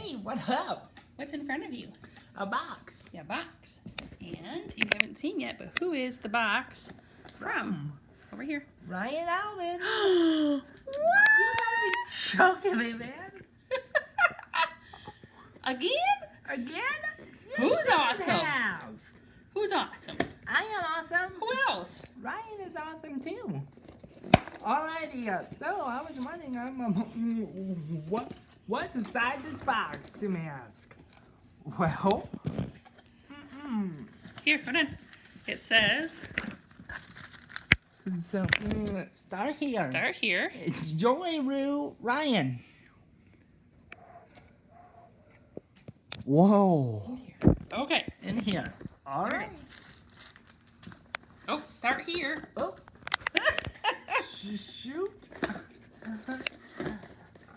Hey, what up? What's in front of you? A box. Yeah, box. And you haven't seen yet, but who is the box from? Over here. Ryan Albin. What? You gotta be joking me, man. Again? Again? Who's You awesome? have. Who's awesome? I am awesome. Who else? Ryan is awesome too. Alrighty, so I was wondering, what's inside this box, you may ask? Well, Here, hold on. It says, so start here. start here. It's Woooo Ryan. Whoa. Okay. In here. Alright. Oh, start here. Oh. Shoot.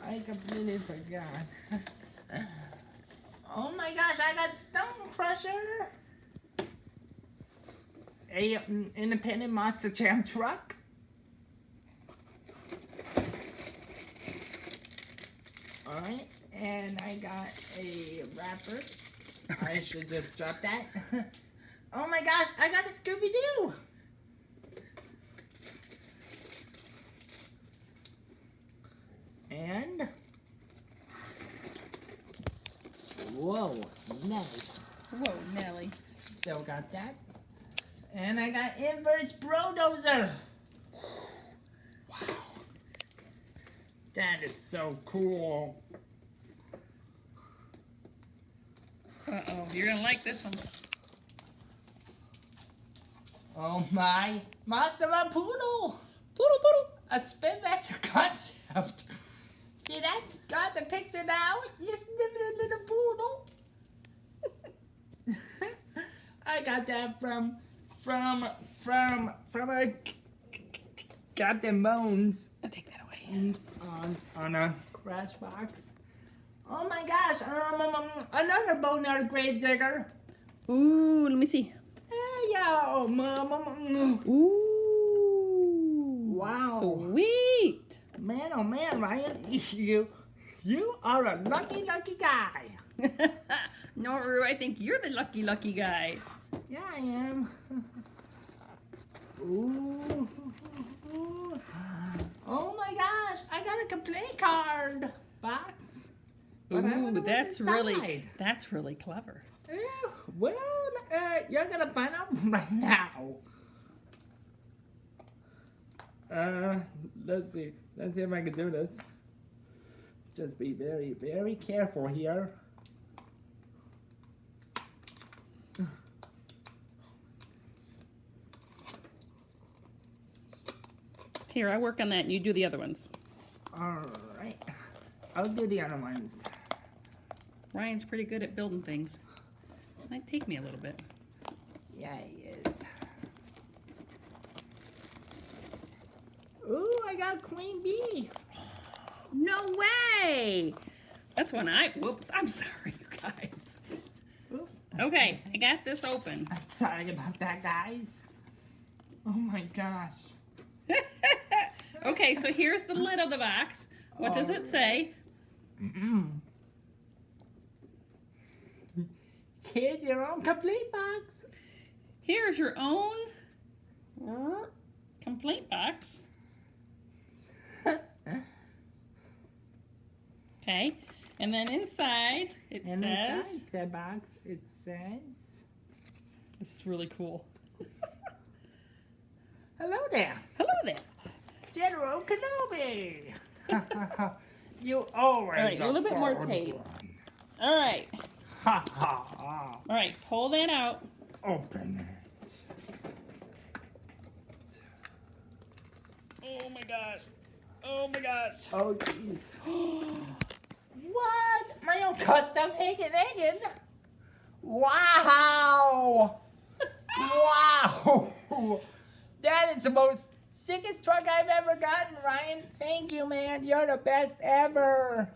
I completely forgot. Oh my gosh, I got Stone Crusher. A independent Monster Jam truck. Alright, and I got a wrapper. I should just drop that. Oh my gosh, I got a Scooby-Doo. And whoa, Nelly. Whoa, Nelly. Still got that. And I got Inverse Brodozer. Wow. That is so cool. Uh-oh, you're gonna like this one. Oh my, Master Poodle. Poodle. A spin master concept. See that? Got the picture now. You snippet little poodle. I got that from a Captain Bones. I'll take that away. On a crash box. Oh my gosh! Another boner gravedigger. Ooh, let me see. Hey yo, Ooh. Wow. Sweet. Man, oh man, Ryan, you are a lucky guy. No, Roo, I think you're the lucky guy. Yeah, I am. Ooh. Oh my gosh, I got a complaint card box. But I don't know Ooh, what's that's really clever. Well, you're gonna find out right now. Let's see if I can do this. Just be very careful here. Here, I work on that and you do the other ones. Alright. I'll do the other ones. Ryan's pretty good at building things. Might take me a little bit. Yeah, he is. Ooh, I got Queen Bee. No way! That's when whoops, I'm sorry, you guys. Ooh. Okay, I got this open. I'm sorry about that, guys. Oh my gosh. Okay, so here's the lid of the box. What does it say? Here's your own complete box. Here's your own complete box. Okay, and then inside it says... Inside that box, it says... This is really cool. Hello there. Hello there. General Kenobi. You always All right, a little bit more tape. All right. Ha ha ha. All right, pull that out. Open it. Oh my gosh. Oh my gosh. Oh jeez. What? My own custom Hagen. Wow. Wow. That is the most sickest truck I've ever gotten, Ryan. Thank you, man. You're the best ever.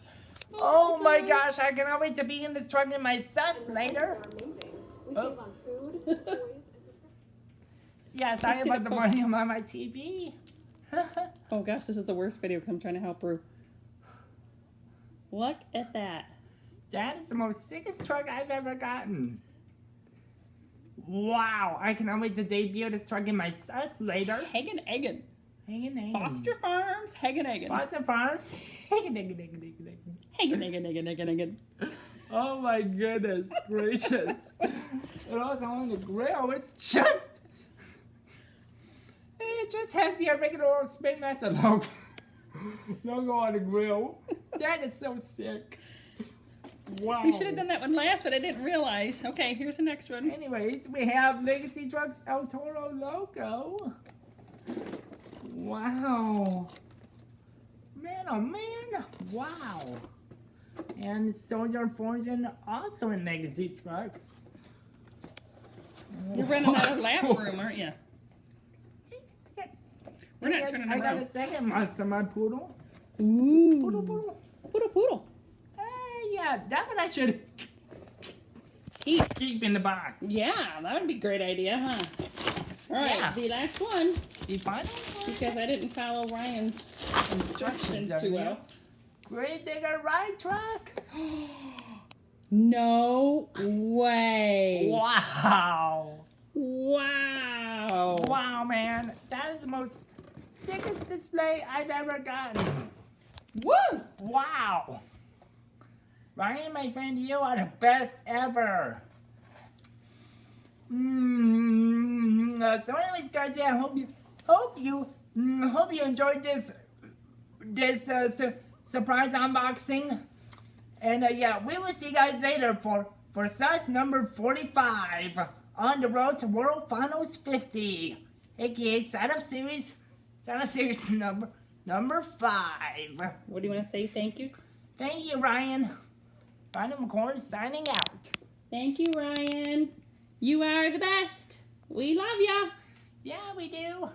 Oh my gosh, I cannot wait to be in this truck in my sus later. We save on food, toys, and Yes, I am see at the the volume on my TV. Oh gosh, this is the worst video. I'm trying to help Rue. Look at that. That is the most sickest truck I've ever gotten. Wow, I cannot wait to debut this truck in my sus later. Hagen Egan. Hagen, Hagen. Foster Farms, Hagen Egan. Foster Farms. Hagen, Hagen, Hagen, Hagen, Hagen. Hagen Egan, Egan, Egan, Egan. Oh my goodness gracious. And also on the grill, it just has the regular old Spin Master logo on the grill. That is so sick. Wow. We should have done that one last, but I didn't realize. Okay, here's the next one. Anyways, we have Legacy Trucks El Toro logo. Wow. Man, oh man. Wow. And Soldier Fortune also in Legacy Trucks. You're running out of lap room, aren't you? We're not Yes, turning I got around. a second monster, my poodle. Ooh. Poodle, poodle. Poodle, poodle. Yeah, that one I should keep in the box. Yeah, that would be a great idea, huh? All right, Yeah. the last one, The final one? because I didn't follow Ryan's instructions Instructions, too are well. Great Digger Ride Truck. No way. Wow. Wow. Wow, man. That is the most sickest display I've ever gotten. Woo! Wow. Ryan, my friend, you are the best ever. So anyways, guys, yeah, hope you enjoyed this surprise unboxing. And yeah, we will see you guys later for sus number 45 on the road to World Finals 50, aka setup series number 5. What do you want to say? Thank you. Thank you, Ryan. Ryan McCorn signing out. Thank you, Ryan. You are the best. We love ya. Yeah, we do.